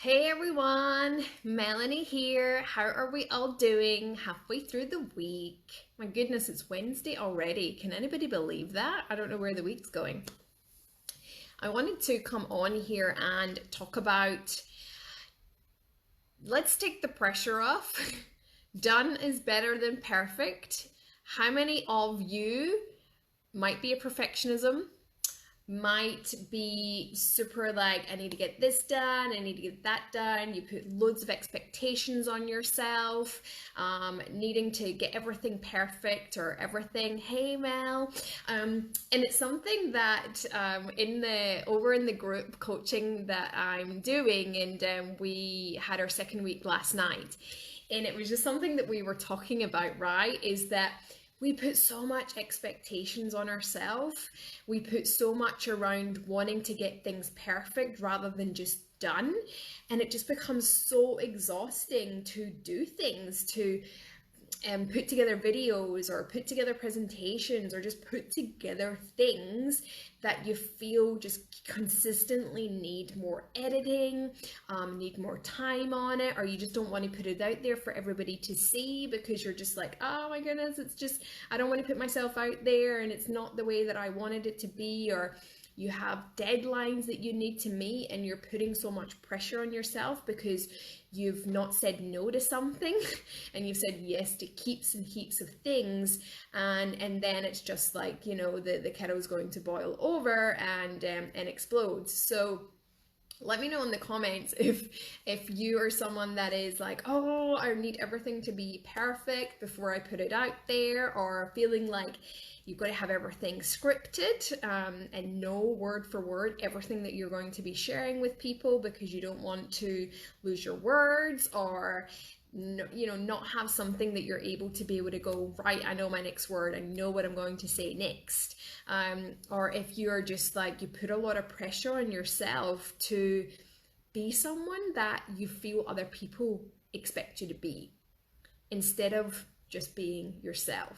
Hey everyone, Melanie here. How are we all doing? Halfway through the week. My goodness, it's Wednesday already. Can anybody believe that? I don't know where the week's going. I wanted to come on here and talk about let's take the pressure off. Done is better than perfect. How many of you might be a perfectionism? Might be super like, I need to get this done, I need to get that done. You put loads of expectations on yourself, needing to get everything perfect or everything. Hey Mel. And it's something that over in the group coaching that I'm doing, and we had our second week last night. And it was just something that we were talking about, right? Is that we put so much expectations on ourselves. We put so much around wanting to get things perfect rather than just done. And it just becomes so exhausting to do things, to put together videos or put together presentations or just put together things that you feel just consistently need more editing, need more time on it, or you just don't want to put it out there for everybody to see because you're just like, oh my goodness, it's just, I don't want to put myself out there and it's not the way that I wanted it to be, or you have deadlines that you need to meet and you're putting so much pressure on yourself because you've not said no to something and you've said yes to heaps and heaps of things, and then it's just like, the kettle's going to boil over and explode. So let me know in the comments if you are someone that is like, oh, I need everything to be perfect before I put it out there, or feeling like you've got to have everything scripted, and know word for word everything that you're going to be sharing with people because you don't want to lose your words, or no, not have something that you're able to be able to go, right, I know my next word, I know what I'm going to say next. Or if you're just like, you put a lot of pressure on yourself to be someone that you feel other people expect you to be instead of just being yourself.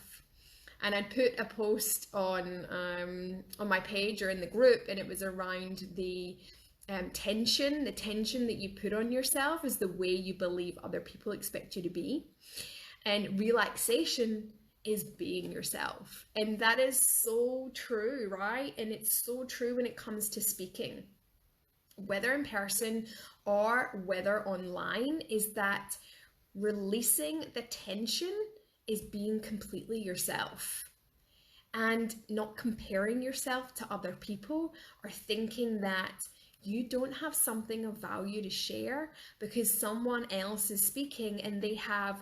And I put a post on my page or in the group, and it was around the tension that you put on yourself is the way you believe other people expect you to be. And relaxation is being yourself. And that is so true, right? And it's so true when it comes to speaking, whether in person or whether online, is that releasing the tension is being completely yourself and not comparing yourself to other people or thinking that you don't have something of value to share because someone else is speaking and they have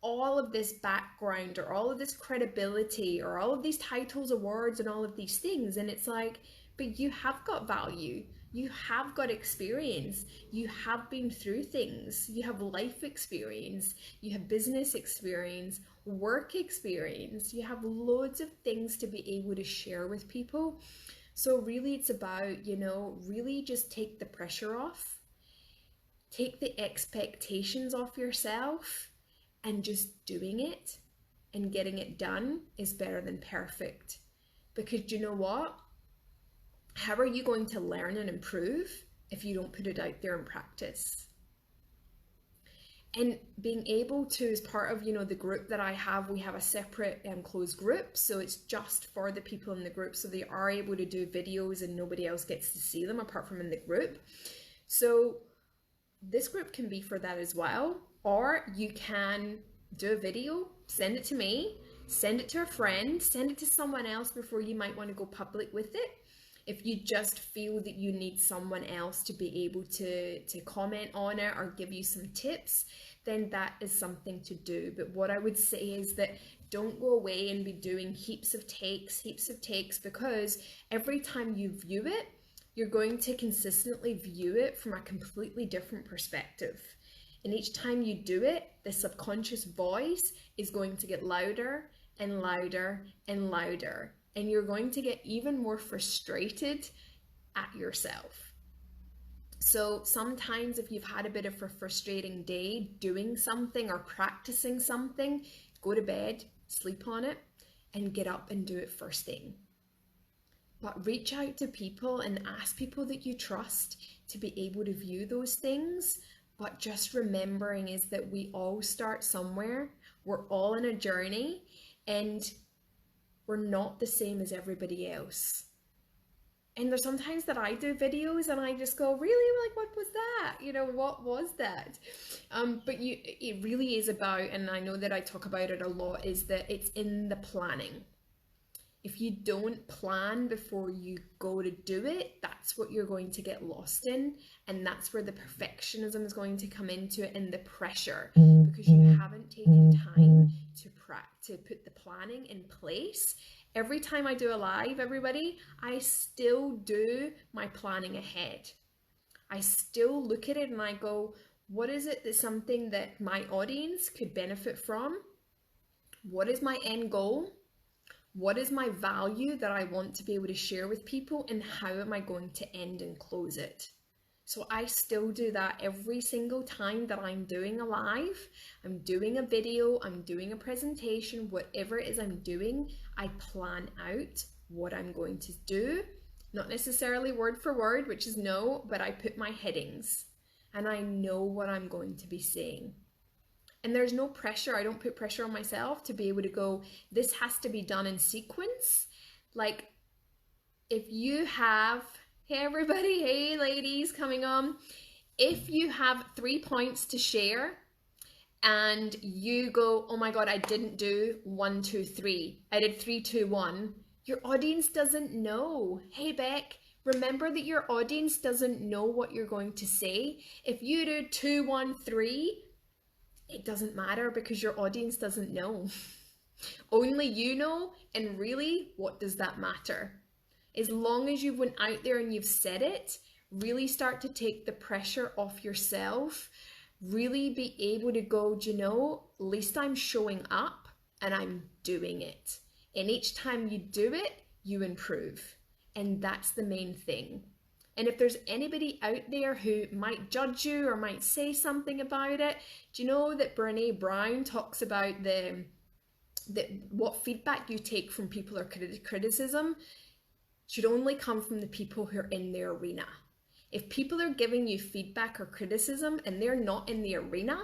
all of this background or all of this credibility or all of these titles, awards, and all of these things. And it's like, but you have got value. You have got experience. You have been through things. You have life experience. You have business experience, work experience. You have loads of things to be able to share with people. So really it's about, really just take the pressure off, take the expectations off yourself, and just doing it and getting it done is better than perfect. Because you know what? How are you going to learn and improve if you don't put it out there in practice? And being able to, as part of the group that I have, we have a separate closed group, so it's just for the people in the group, so they are able to do videos and nobody else gets to see them apart from in the group. So this group can be for that as well, or you can do a video, send it to me, send it to a friend, send it to someone else before you might want to go public with it. If you just feel that you need someone else to be able to comment on it or give you some tips, then that is something to do. But what I would say is that don't go away and be doing heaps of takes, because every time you view it, you're going to consistently view it from a completely different perspective. And each time you do it, the subconscious voice is going to get louder and louder and louder. And you're going to get even more frustrated at yourself. So sometimes if you've had a bit of a frustrating day doing something or practicing something, go to bed, sleep on it, and get up and do it first thing. but reach out to people and ask people that you trust to be able to view those things. But just remembering is that we all start somewhere, we're all in a journey, and we're not the same as everybody else. And there's sometimes that I do videos and I just go, really? Like, what was that? You know, what was that? But it really is about, and I know that I talk about it a lot, is that it's in the planning. If you don't plan before you go to do it, that's what you're going to get lost in. And that's where the perfectionism is going to come into it, and the pressure, because you haven't taken time to put the planning in place. Every time I do a live, everybody, I still do my planning ahead. I still look at it and I go, what is it that's something that my audience could benefit from? What is my end goal? What is my value that I want to be able to share with people, and how am I going to end and close it? So I still do that every single time that I'm doing a live, I'm doing a video, I'm doing a presentation, whatever it is I'm doing, I plan out what I'm going to do. Not necessarily word for word, which is no, but I put my headings and I know what I'm going to be saying. And there's no pressure. I don't put pressure on myself to be able to go, this has to be done in sequence. Like, if you have, hey everybody, hey ladies coming on, if you have 3 points to share and you go, oh my God, I didn't do 1, 2, 3. I did 3, 2, 1. Your audience doesn't know. Hey Beck, remember that your audience doesn't know what you're going to say. If you do 2, 1, 3, it doesn't matter because your audience doesn't know. Only you know, and really, what does that matter? As long as you've went out there and you've said it, really start to take the pressure off yourself. Really be able to go, do you know, at least I'm showing up and I'm doing it. And each time you do it, you improve. And that's the main thing. And if there's anybody out there who might judge you or might say something about it, do you know that Brené Brown talks about what feedback you take from people or criticism should only come from the people who are in the arena. If people are giving you feedback or criticism and they're not in the arena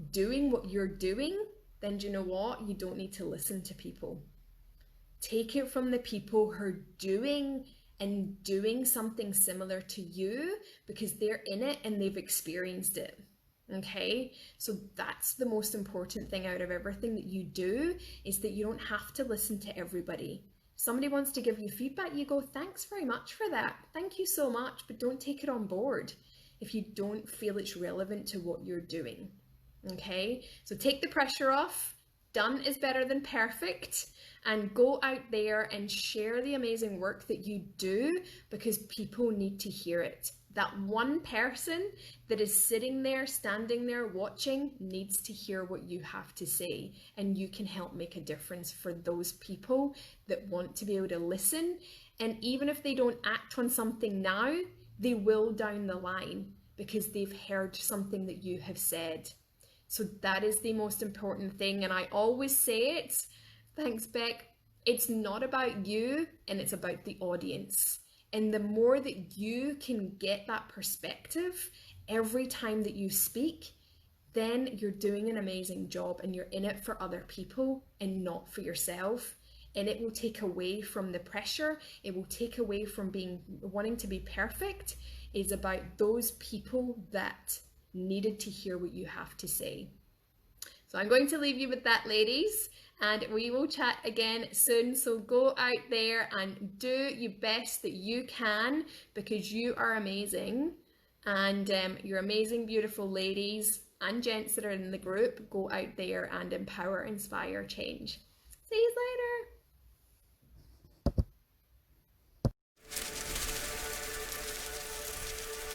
doing what you're doing, then do you know what? You don't need to listen to people. Take it from the people who are doing something similar to you, because they're in it and they've experienced it. Okay, so that's the most important thing out of everything that you do, is that you don't have to listen to everybody. Somebody wants to give you feedback, you go, thanks very much for that, thank you so much, but don't take it on board if you don't feel it's relevant to what you're doing. Okay, so take the pressure off. Done is better than perfect. And go out there and share the amazing work that you do, because people need to hear it. That one person that is sitting there, standing there, watching, needs to hear what you have to say. And you can help make a difference for those people that want to be able to listen. And even if they don't act on something now, they will down the line, because they've heard something that you have said. So that is the most important thing. And I always say it, thanks Beck, it's not about you and it's about the audience. And the more that you can get that perspective every time that you speak, then you're doing an amazing job and you're in it for other people and not for yourself. And it will take away from the pressure. It will take away from wanting to be perfect. It's about those people that needed to hear what you have to say. So I'm going to leave you with that, ladies, and we will chat again soon. So go out there and do your best that you can, because you are amazing, and you're amazing, beautiful ladies and gents that are in the group. Go out there and empower, inspire, change. See you later.